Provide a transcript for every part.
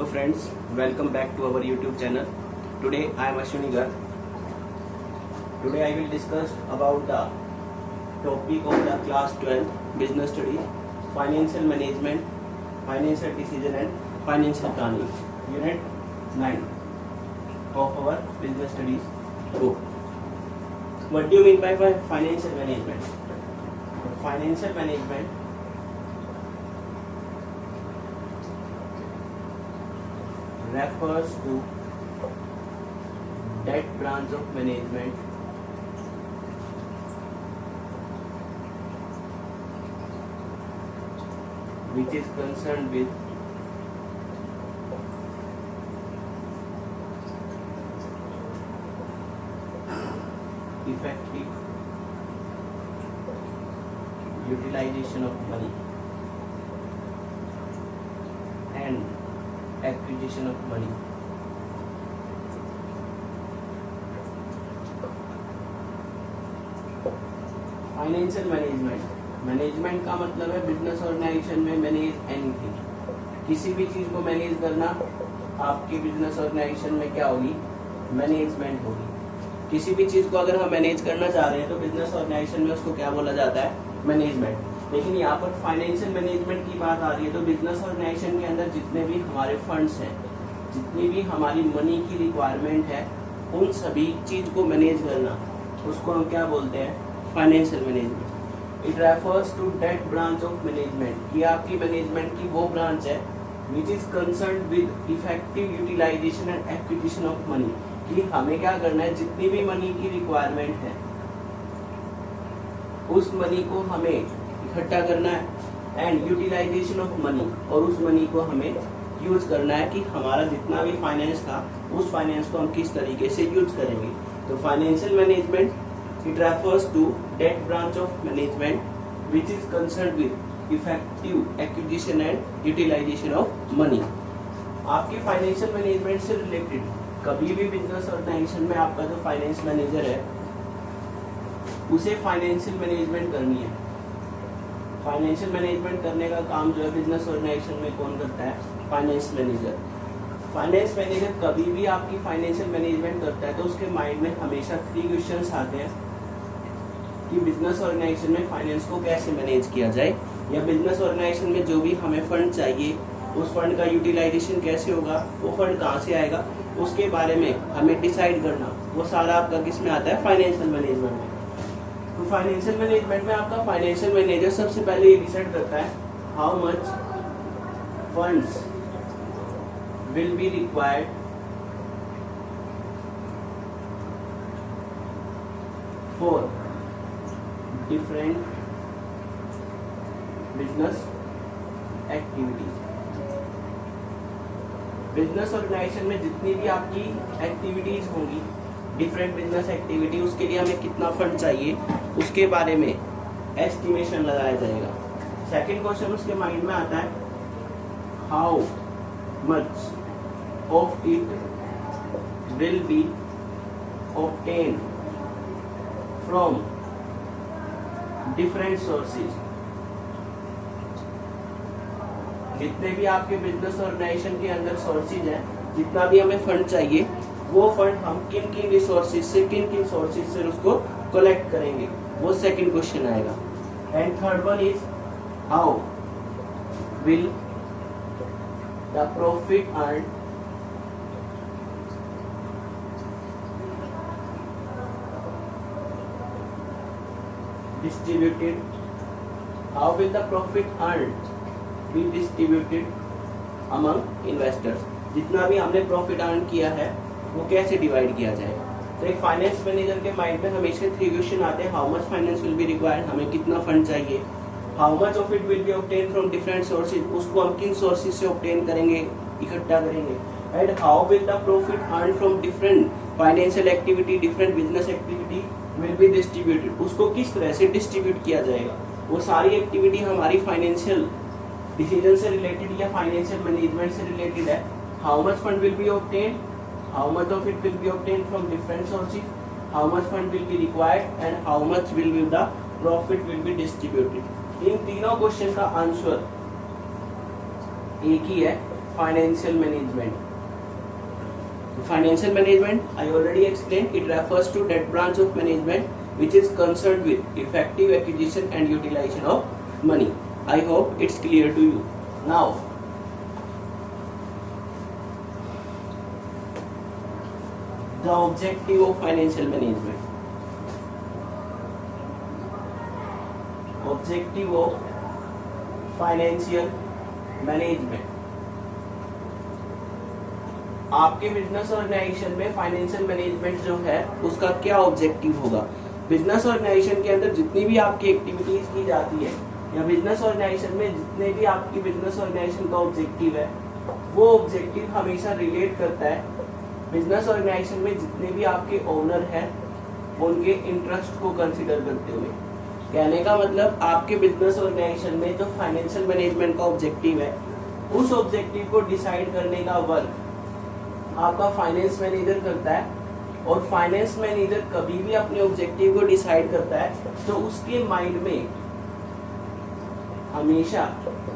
Hello friends, welcome back to our YouTube channel. Today I am Ashwini Garg. Today I will discuss about the topic of the class 12 business studies, financial management, financial decision and financial planning, unit 9 of our business studies book. What do you mean by financial management? Financial management refers to that branch of management which is concerned with effective utilization of money and acquisition of money. Financial management का मतलब है business organisation में manage anything, किसी भी चीज को manage करना। आपके बिजनेस ऑर्गेनाइजेशन में क्या होगी? मैनेजमेंट होगी। किसी भी चीज को अगर हम मैनेज करना चाह रहे हैं तो बिजनेस ऑर्गेनाइजेशन में उसको क्या बोला जाता है? मैनेजमेंट। लेकिन यहाँ पर फाइनेंशियल मैनेजमेंट की बात आ रही है तो बिजनेस ऑर्गेनाइजेशन के अंदर जितने भी हमारे फंड्स हैं, जितनी भी हमारी मनी की रिक्वायरमेंट है, उन सभी चीज को मैनेज करना, उसको हम क्या बोलते हैं? Financial management. It refers to that branch of management, ये आपकी मैनेजमेंट की वो ब्रांच है which is concerned with effective utilisation and acquisition of money, कि हमें क्या करना है? जितनी भी मनी की रिक्वायरमेंट है उस मनी को हमें इकट्ठा करना है एंड यूटिलाइजेशन ऑफ मनी, और उस मनी को हमें यूज करना है कि हमारा जितना भी फाइनेंस था उस फाइनेंस को हम किस तरीके से यूज करेंगे। तो financial management it refers to that branch of management which is concerned with effective acquisition and utilisation of money. आपके फाइनेंशियल मैनेजमेंट से रिलेटेड कभी भी बिजनेस ऑर्गेनाइजेशन में आपका जो फाइनेंस मैनेजर है उसे फाइनेंशियल मैनेजमेंट करनी है। फाइनेंशियल मैनेजमेंट करने का काम जो है बिजनेस ऑर्गेनाइजेशन में कौन करता है? Finance manager. फाइनेंस मैनेजर कभी भी आपकी फाइनेंशियल मैनेजमेंट करता है तो उसके माइंड में हमेशा 3 क्वेश्चंस आते हैं कि बिजनेस ऑर्गेनाइजेशन में फाइनेंस को कैसे मैनेज किया जाए, या बिजनेस ऑर्गेनाइजेशन में जो भी हमें फंड चाहिए उस फंड का यूटिलाइजेशन कैसे होगा, वो फंड कहाँ से आएगा, उसके बारे में हमें डिसाइड करना। वो सारा आपका किस में आता है? फाइनेंशियल मैनेजमेंट में। तो फाइनेंशियल मैनेजमेंट में आपका फाइनेंशियल मैनेजर सबसे पहले ये डिसाइड करता है how much funds will be required for different business activities. Business organisation में जितनी भी आपकी एक्टिविटीज होंगी, डिफरेंट बिजनेस एक्टिविटी, उसके लिए हमें कितना फंड चाहिए उसके बारे में एस्टिमेशन लगाया जाएगा। सेकंड क्वेश्चन उसके माइंड में आता है how much of it will be obtained from different sources. जितने भी आपके बिजनेस ऑर्गेनाइजेशन के अंदर सोर्सेज हैं, जितना भी हमें फंड चाहिए वो फंड हम किन किन रिसोर्सेज से, किन किन सोर्सेज से उसको कलेक्ट करेंगे, वो सेकंड क्वेश्चन आएगा। And third one is how will the profit earn distributed, how will the profit earn be distributed among investors. जितना भी हमने प्रॉफिट अर्न किया है वो कैसे डिवाइड किया जाएगा। तो एक फाइनेंस मैनेजर के माइंड में हमेशा 3 क्वेश्चन आते हैं। How much finance will be required, हमें कितना फंड चाहिए। How much of it will be obtain from different sources, उसको हम किन सोर्सेज से ऑब्टेन करेंगे, इकट्ठा करेंगे। And how will the profit earn from different financial activity, different business activity will be distributed, उसको किस तरह से डिस्ट्रीब्यूट किया जाएगा। वो सारी एक्टिविटी हमारी फाइनेंशियल डिसीजन से रिलेटेड या फाइनेंशियल मैनेजमेंट से रिलेटेड है। How much fund will be obtain, how much of it will be obtained from different sources, how much fund will be required and how much will be the profit will be distributed। इन तीनों question का answer एक ही है, financial management. Financial management, I already explained, it refers to that branch of management which is concerned with effective acquisition and utilization of money. I hope it's clear to you. Now, the objective of financial management. Objective of financial management. आपके business organisation में financial management जो है उसका क्या objective होगा? Business organisation के अंदर जितनी भी आपकी एक्टिविटीज की जाती है या बिजनेस ऑर्गेनाइजेशन में जितने भी आपकी बिजनेस ऑर्गेनाइजेशन का ऑब्जेक्टिव है, वो ऑब्जेक्टिव हमेशा रिलेट करता है बिजनेस ऑर्गेनाइजेशन में जितने भी आपके ओनर हैं उनके इंटरेस्ट को कंसिडर करते हुए। कहने का मतलब आपके बिजनेस ऑर्गेनाइजेशन में जो फाइनेंशियल मैनेजमेंट का ऑब्जेक्टिव है, उस ऑब्जेक्टिव को डिसाइड करने का वर्क आपका फाइनेंस मैनेजर करता है। और फाइनेंस मैनेजर कभी भी अपने ऑब्जेक्टिव को डिसाइड करता है तो उसके माइंड में हमेशा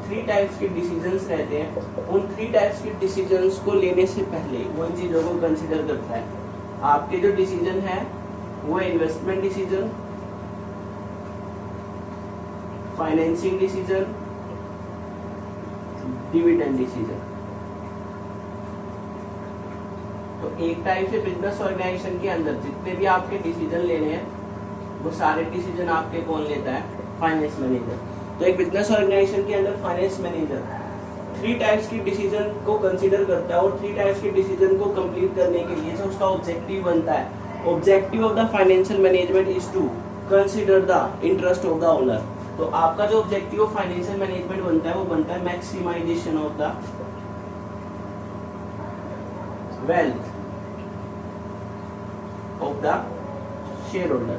3 टाइप्स के डिसीजंस रहते हैं। उन 3 टाइप्स के डिसीजंस को लेने से पहले वो इन चीज़ों को कंसिडर करता है। आपके जो डिसीजन है वो investment decision, financing decision, dividend decision. तो एक टाइप से बिजनेस ऑर्गेनाइजेशन के अंदर जितने भी आपके डिसीजन लेने हैं वो सारे डिसीजन आपके कौन लेता है? Finance manager. तो एक बिजनेस ऑर्गेनाइजेशन के अंदर फाइनेंस मैनेजर 3 टाइप्स की डिसीजन को कंसीडर करता है और 3 टाइप्स के डिसीजन को कंप्लीट करने के लिए जो उसका ऑब्जेक्टिव बनता है, objective of the financial management is to consider the interest of the owner. तो आपका जो ऑब्जेक्टिव ऑफ फाइनेंशियल मैनेजमेंट बनता है वो बनता है maximisation of the wealth of the share holder.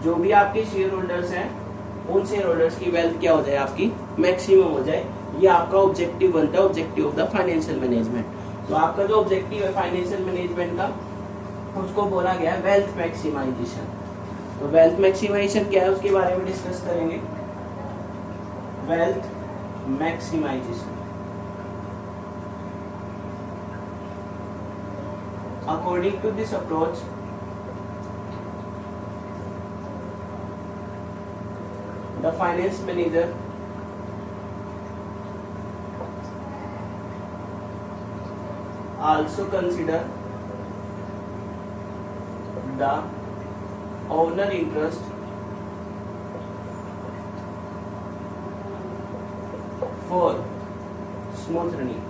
जो भी आपके शेयर होल्डर्स हैं उन शेयर होल्डर्स की वेल्थ क्या हो जाए? आपकी मैक्सिमम हो जाए। ये आपका ऑब्जेक्टिव बनता है, objective of the financial management. तो आपका जो ऑब्जेक्टिव है फाइनेंशियल मैनेजमेंट का उसको बोला गया है वेल्थ मैक्सिमाइजेशन। तो वेल्थ मैक्सिमाइजेशन क्या है उसके बारे में डिस्कस करेंगे। Wealth maximisation according to this approach, the finance manager also consider the owner interest for smooth running.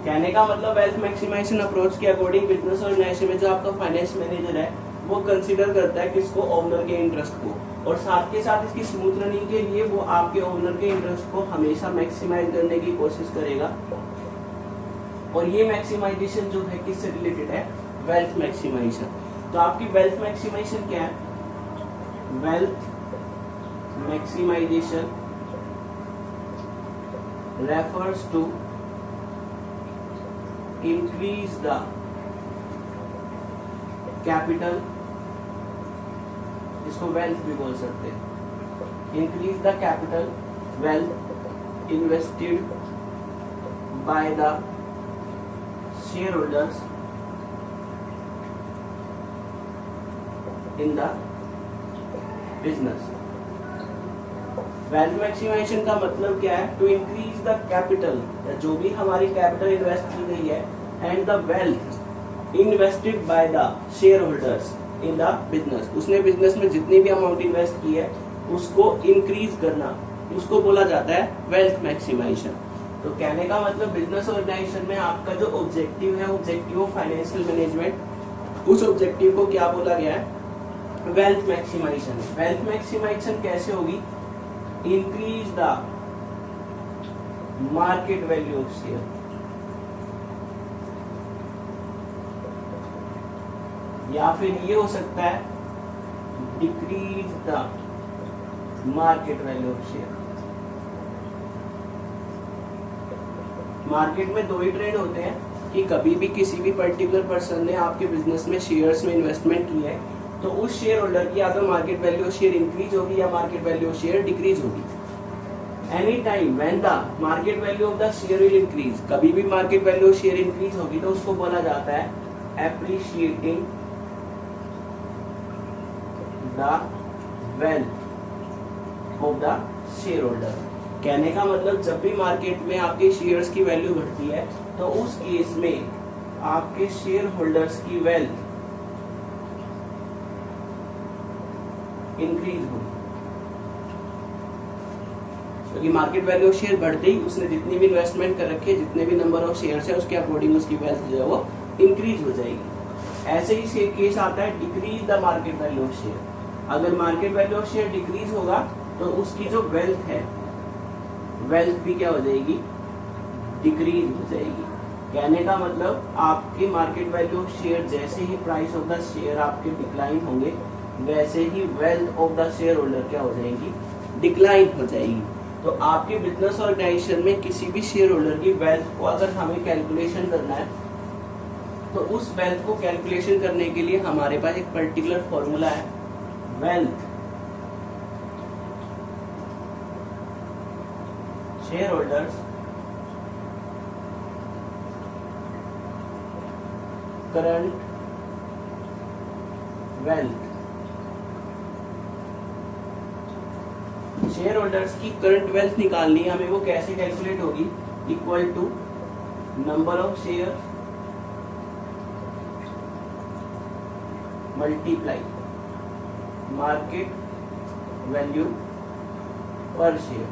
कहने का मतलब वेल्थ मैक्सिमाइजेशन अप्रोच के अकॉर्डिंग बिजनेस ऑर्गेनाइजेशन में जो आपका फाइनेंस मैनेजर है वो कंसीडर करता है किसको? ओनर के इंटरेस्ट को। और साथ के साथ इसकी स्मूथ रनिंग के लिए वो आपके ओनर के इंटरेस्ट को हमेशा मैक्सिमाइज करने की कोशिश करेगा। और ये मैक्सिमाइजेशन जो है किससे रिलेटेड है? Wealth maximisation. तो आपकी वेल्थ मैक्सिमाइजेशन क्या है? Wealth maximisation refers to increase the capital, इसको wealth भी बोल सकते हैं। increase the capital wealth invested by the shareholders in the business। Wealth maximisation का मतलब क्या है? टू इंक्रीज द कैपिटल, जो भी हमारी कैपिटल इन्वेस्ट की गई है, and the wealth invested by the shareholders in the business. उसने बिजनेस में जितनी भी अमाउंट इन्वेस्ट की है उसको इंक्रीज करना, उसको बोला जाता है वेल्थ मैक्सिमाइजेशन। तो कहने का मतलब बिजनेस ऑर्गेनाइजेशन में आपका जो ऑब्जेक्टिव है, ऑब्जेक्टिव ऑफ फाइनेंशियल मैनेजमेंट, उस ऑब्जेक्टिव को क्या बोला गया है? Wealth maximisation. वेल्थ मैक्सिमाइजेशन कैसे होगी? increase the market value of share, या फिर ये हो सकता है decrease the market value of share। Market में 2 ही ट्रेड होते हैं कि कभी भी किसी भी पर्टिकुलर पर्सन ने आपके बिजनेस में शेयर्स में इन्वेस्टमेंट की है तो उस शेयर होल्डर की या तो market value of share increase होगी या market value of share decrease होगी। Any time when the market value of the share will increase, कभी भी market value of share increase होगी तो उसको बोला जाता है appreciating the wealth of the share holder. कहने का मतलब जब भी मार्केट में आपके शेयर्स की वैल्यू बढ़ती है तो उस केस में आपके शेयर होल्डर्स की वेल्थ इंक्रीज होगी, क्योंकि मार्केट वैल्यू ऑफ शेयर बढ़ते ही उसने जितनी भी इन्वेस्टमेंट कर रखी है, जितने भी नंबर ऑफ शेयर्स है, उसके अकॉर्डिंग उसकी वेल्थ जो है वो इंक्रीज हो जाएगी। ऐसे ही केस आता है decrease the market value of share. अगर market value of share decrease होगा तो उसकी जो वेल्थ है, वेल्थ भी क्या हो जाएगी, डिक्रीज हो जाएगी। कहने का मतलब आपकी मार्केट वैल्यू ऑफ शेयर जैसे ही प्राइस ऑफ द शेयर आपके डिक्लाइन होंगे वैसे ही wealth of the share holder क्या हो जाएगी, डिक्लाइन हो जाएगी। तो आपके बिजनेस ऑर्गेनाइजेशन में किसी भी शेयर होल्डर की वेल्थ को अगर हमें कैलकुलेशन करना है तो उस वेल्थ को कैलकुलेशन करने के लिए हमारे पास एक पर्टिकुलर फॉर्मूला है, wealth shareholders current wealth. Shareholders की करंट वेल्थ निकालनी है हमें, वो कैसे कैलकुलेट होगी, equal to number of share multiply market value per share.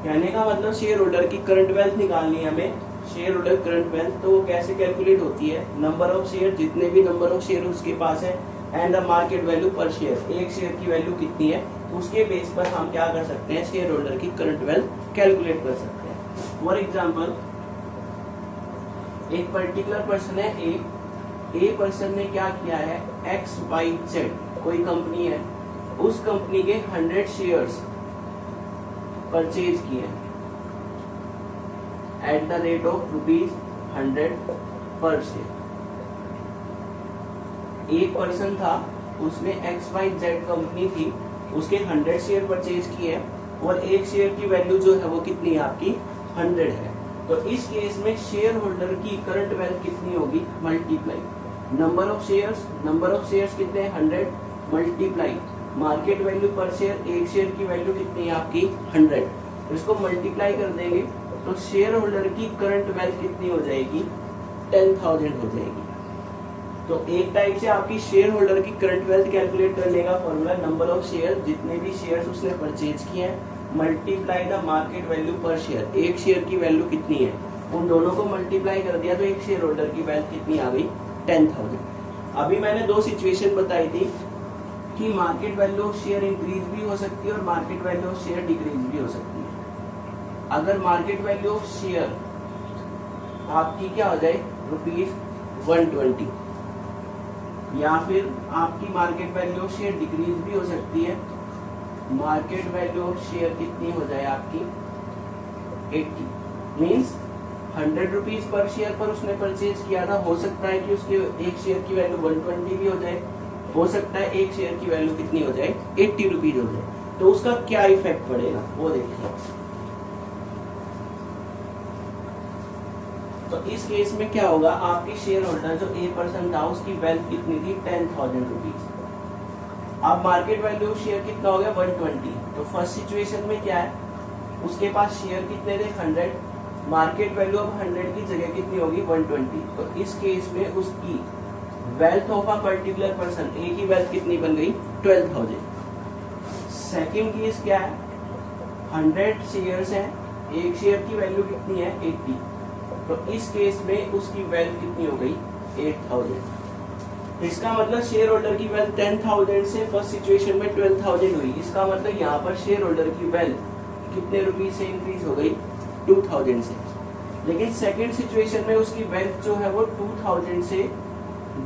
कहने का मतलब शेयर होल्डर की करंट वेल्थ निकालनी है हमें, शेयर होल्डर करंट वेल्थ, तो वो कैसे कैलकुलेट होती है, नंबर ऑफ शेयर, जितने भी नंबर ऑफ शेयर उसके पास है, and the market value per share, एक शेयर की वैल्यू कितनी है, उसके बेस पर हम क्या कर सकते हैं, शेयर होल्डर की करंट वेल्थ कैलकुलेट कर सकते हैं। फॉर एग्जांपल एक पर्टिकुलर पर्सन है ए पर्सन ने क्या किया है, XYZ कोई कंपनी है, उस कंपनी के 100 शेयर्स परचेज किए एट द रेट ऑफ ₹100 पर शेयर। एक पर्सन था, उसने XYZ कंपनी थी, उसके 100 शेयर परचेज किए और एक शेयर की वैल्यू जो है वो कितनी है आपकी, 100 है। तो इस केस में शेयर होल्डर की करंट वेल्थ कितनी होगी, मल्टीप्लाई नंबर ऑफ शेयर्स कितने हैं, 100 multiply market value per share, एक शेयर की वैल्यू कितनी है आपकी, 100। तो इसको मल्टीप्लाई कर देंगे तो शेयर होल्डर की करंट वेल्थ कितनी हो जाएगी, 10,000 हो जाएगी। तो एक टाइप से आपकी शेयर होल्डर की करंट वेल्थ कैलकुलेट करने का फॉर्मूला, नंबर ऑफ शेयर, जितने भी शेयर्स उसने परचेज किए हैं, multiply the market value per share, एक शेयर की वैल्यू कितनी है, उन दोनों को मल्टीप्लाई कर दिया तो एक शेयर होल्डर की वेल्थ कितनी आ गई, 10,000। अभी मैंने दो सिचुएशन बताई थी कि market value of share increase भी हो सकती है और market value of share decrease भी हो सकती है। अगर मार्केट वैल्यू ऑफ शेयर आपकी क्या हो जाए, ₹120, या फिर आपकी market value of share decrease भी हो सकती है, मार्केट वैल्यू ऑफ शेयर कितनी हो जाए आपकी, 80, मीन्स ₹100 पर शेयर पर उसने परचेज किया था, हो सकता है कि उसके एक शेयर की वैल्यू 120 भी हो जाए, हो सकता है एक शेयर की वैल्यू कितनी हो जाए, ₹80 हो जाए। तो उसका क्या इफेक्ट पड़ेगा वो देखिए। तो इस केस में क्या होगा, आपकी शेयर होल्डर जो ए पर्सन था उसकी वेल्थ कितनी थी, ₹10,000। अब मार्केट वैल्यू शेयर कितना हो गया, 120। तो फर्स्ट सिचुएशन में क्या है, उसके पास शेयर कितने थे, 100, मार्केट वैल्यू अब 100 की जगह कितनी होगी, 120। तो इस केस में उसकी wealth of a particular person, A की वेल्थ कितनी बन गई, 12,000। सेकेंड केस क्या है, 100 शेयर्स हैं, एक शेयर की वैल्यू कितनी है, 80। तो इस केस में उसकी वेल्थ कितनी हो गई, 8,000। इसका मतलब शेयर होल्डर की वेल्थ 10,000 से फर्स्ट सिचुएशन में 12,000 हुई। इसका मतलब यहाँ पर शेयर होल्डर की वेल्थ कितने रुपीज से इंक्रीज हो गई, 2,000 से। लेकिन सेकंड सिचुएशन में उसकी वेल्थ जो है वो 2,000 से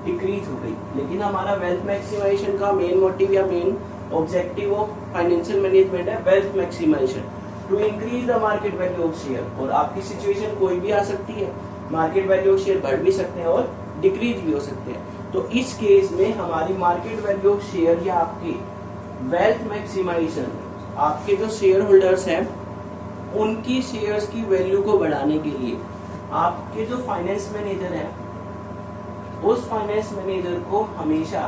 डिक्रीज हो गई। लेकिन हमारा वेल्थ मैक्सिमाइजेशन का मेन मोटिव या main objective of financial management है wealth maximization, to increase the market value of share. और आपकी सिचुएशन कोई भी आ सकती है, मार्केट वैल्यू ऑफ शेयर बढ़ भी सकते हैं और डिक्रीज भी हो सकते हैं। तो इस केस में हमारी मार्केट वैल्यू ऑफ शेयर या आपकी वेल्थ मैक्सिमाइजेशन, आपके जो शेयर होल्डर्स हैं उनकी शेयर्स की वैल्यू को बढ़ाने के लिए आपके जो फाइनेंस मैनेजर है उस फाइनेंस मैनेजर को हमेशा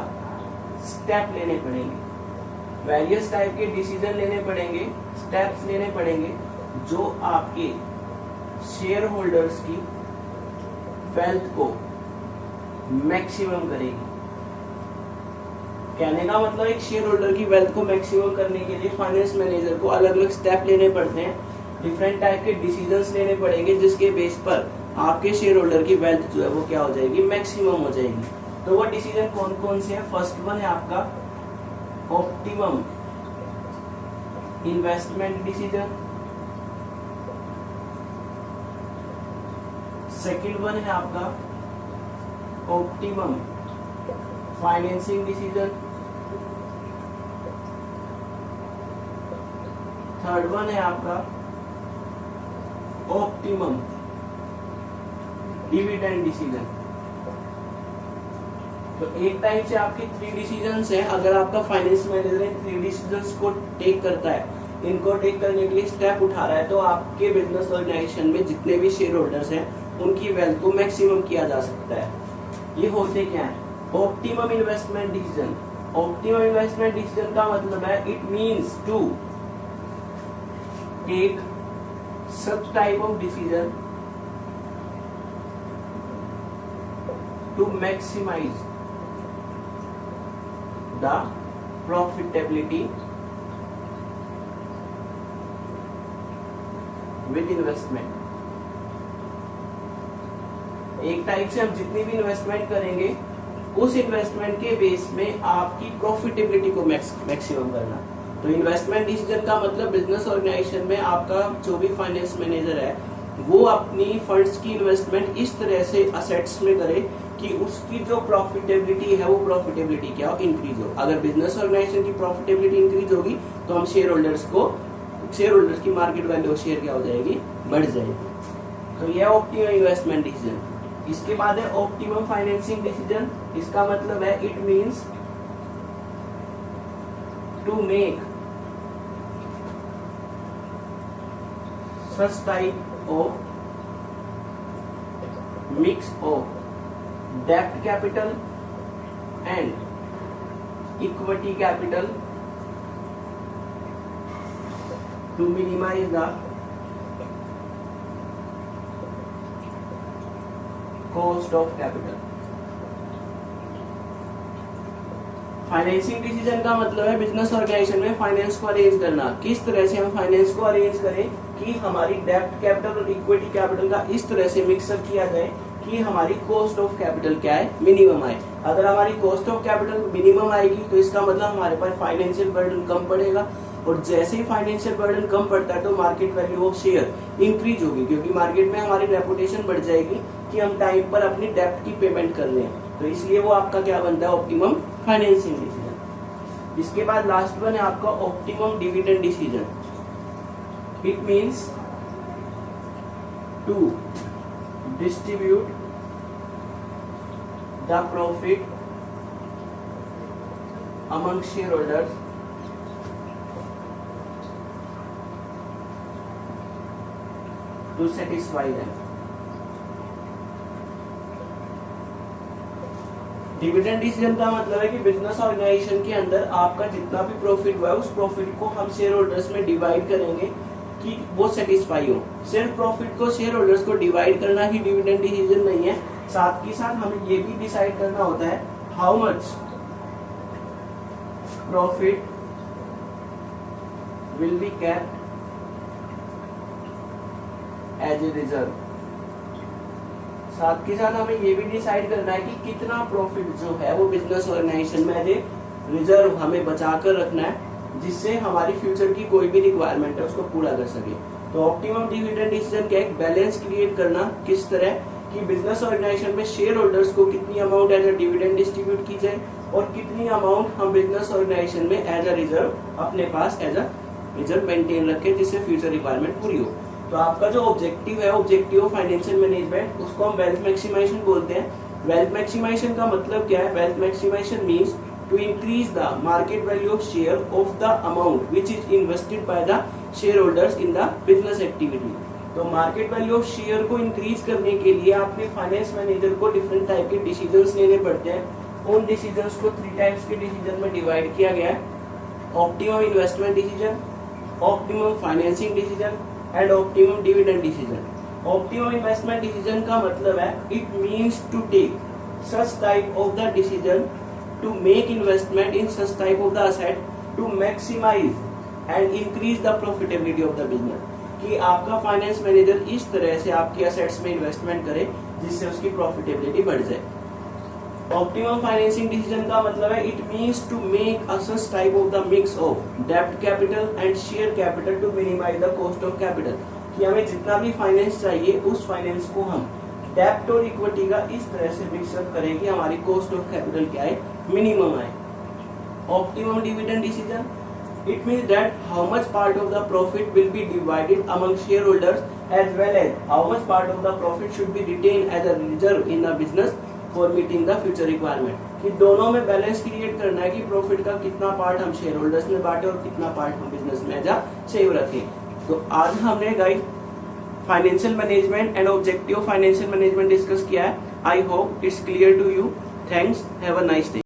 स्टेप लेने पड़ेंगे, वेरियस टाइप के डिसीजन लेने पड़ेंगे, स्टेप्स लेने पड़ेंगे जो आपके शेयर होल्डर्स की वेल्थ को मैक्सिमम करेगी। कहने का मतलब एक शेयर होल्डर की वेल्थ को मैक्सिमम करने के लिए फाइनेंस मैनेजर को अलग अलग स्टेप लेने पड़ते हैं, डिफरेंट टाइप के डिसीजंस लेने पड़ेंगे जिसके बेस पर आपके शेयर होल्डर की वेल्थ जो है वो क्या हो जाएगी, मैक्सिमम हो जाएगी। तो वो डिसीजन कौन कौन से हैं? फर्स्ट वन है आपका optimum investment decision, second one है आपका optimum financing decision, third one है आपका ऑप्टिमम डिविडेंड डिसीजन। तो एक टाइप से आपके 3 डिसीजंस हैं। अगर आपका फाइनेंस मैनेजर इन 3 डिसीजंस को टेक करता है, इनको टेक करने के लिए स्टेप उठा रहा है, तो आपके बिजनेस ऑर्गेनाइजेशन में जितने भी शेयर होल्डर्स हैं उनकी वेल्थ को मैक्सिमम किया जा सकता है। ये होते क्या है? Optimum investment decision. Optimum investment decision का मतलब है it means to take such type of decision to maximize the profitability with investment। एक टाइप से हम जितनी भी इन्वेस्टमेंट करेंगे उस इन्वेस्टमेंट के बेस में आपकी प्रॉफिटेबिलिटी को मैक्सिमम करना। तो इन्वेस्टमेंट डिसीजन का मतलब बिजनेस ऑर्गेनाइजेशन में आपका जो भी फाइनेंस मैनेजर है वो अपनी फंड्स की इन्वेस्टमेंट इस तरह से असेट्स में करे कि उसकी जो प्रॉफिटेबिलिटी है वो प्रॉफिटेबिलिटी क्या हो, इंक्रीज हो। अगर बिजनेस ऑर्गेनाइजेशन की प्रॉफिटेबिलिटी इंक्रीज होगी तो हम शेयर होल्डर्स की मार्केट वैल्यू ऑफ शेयर क्या हो जाएगी, बढ़ जाएगी। तो यह ऑप्टिमम इन्वेस्टमेंट डिसीजन। इसके बाद है ऑप्टिमम फाइनेंसिंग डिसीजन। इसका मतलब है it means to make such type of mix of debt capital and equity capital to minimize the cost of capital। Financing decision का मतलब है बिजनेस ऑर्गेनाइजेशन में फाइनेंस को अरेंज करना। किस तरह से हम फाइनेंस को अरेंज करें कि हमारी डेब्ट कैपिटल और इक्विटी कैपिटल का इस तरह से मिक्सअप किया जाए कि हमारी कॉस्ट ऑफ कैपिटल क्या है, मिनिमम आए। अगर हमारी कॉस्ट ऑफ कैपिटल मिनिमम आएगी तो इसका मतलब हमारे पास फाइनेंशियल बर्डन कम पड़ेगा, और जैसे ही फाइनेंशियल बर्डन कम पड़ता है तो market value of share increase होगी, क्योंकि मार्केट में हमारी रेपुटेशन बढ़ जाएगी कि हम टाइम पर अपनी डेब्ट की पेमेंट कर लें। तो इसलिए वो आपका क्या बनता है, ऑप्टिमम फाइनेंसिंग डिसीजन। इसके बाद लास्ट वन है आपका optimum dividend decision. It means to distribute the profit among shareholders to satisfy them. Dividend decision का मतलब है कि बिजनेस ऑर्गेनाइजेशन के अंदर आपका जितना भी प्रॉफिट हुआ है उस प्रॉफिट को हम शेयर होल्डर्स में डिवाइड करेंगे कि वो सेटिस्फाई हो। सिर्फ प्रॉफिट को शेयर होल्डर्स को डिवाइड करना ही डिविडेंड डिसीजन नहीं है, साथ ही साथ हमें ये भी डिसाइड करना होता है how much profit will be kept as a reserve. साथ के साथ हमें ये भी डिसाइड करना है कि कितना प्रॉफिट जो है वो बिजनेस ऑर्गेनाइजेशन में एज ए रिजर्व हमें बचा कर रखना है, जिससे हमारी फ्यूचर की कोई भी रिक्वायरमेंट है उसको पूरा कर सके। तो ऑप्टिमम डिविडेंड डिसीजन क्या, एक बैलेंस क्रिएट करना, किस तरह कि बिजनेस ऑर्गेनाइजेशन में शेयर होल्डर्स को कितनी amount as a dividend distribute की जाए और कितनी अमाउंट हम बिजनेस ऑर्गेनाइजेशन में एज अ रिजर्व अपने पास एज अ रिजर्व मेंटेन रखें, जिससे फ्यूचर रिक्वायरमेंट पूरी हो। तो आपका जो ऑब्जेक्टिव है, ऑब्जेक्टिव ऑफ फाइनेंशियल मैनेजमेंट, उसको हम वेल्थ मैक्सिमाइजेशन बोलते हैं। वेल्थ मैक्सिमाइजेशन का मतलब क्या है? Wealth maximisation means to increase the market value of share of the amount which is invested by the shareholders in the business activity. तो market value of share को increase करने के लिए आपके फाइनेंस मैनेजर को different type के decisions लेने पड़ते हैं। उन डिसीजंस को 3 टाइप्स के डिसीजन में डिवाइड किया गया है: optimum investment decision, optimum financing decision and optimum dividend decision. Optimum investment decision का मतलब है it means to take such type of the decision to make investment in such type of the asset to maximise and increase the profitability of the business. कि आपका finance manager इस तरह से आपकी assets में इन्वेस्टमेंट करे जिससे उसकी प्रॉफिटेबिलिटी बढ़ जाए। ऑप्टिमम फाइनेंसिंग डिसीजन का मतलब है it means to make a such type of the mix of डेब्ट capital and share capital to minimize the cost of capital. कि हमें जितना भी फाइनेंस चाहिए उस फाइनेंस को हम डेब्ट और इक्विटी का इस तरह से मिक्सअप करें कि हमारी कॉस्ट ऑफ कैपिटल क्या है, मिनिमम आए। Optimum dividend decision, it means that how much part of the profit will be divided among shareholders as well as how much part of the profit should be retained as a reserve in the business for meeting the future requirement। कि दोनों में balance create करना है कि profit का कितना part हम share holders में बांटे और कितना पार्ट हम बिजनेस में एज सेव रखें। तो आज हमने guys financial management and objective financial management discuss किया है। I hope it's clear to you. Thanks, have a nice day.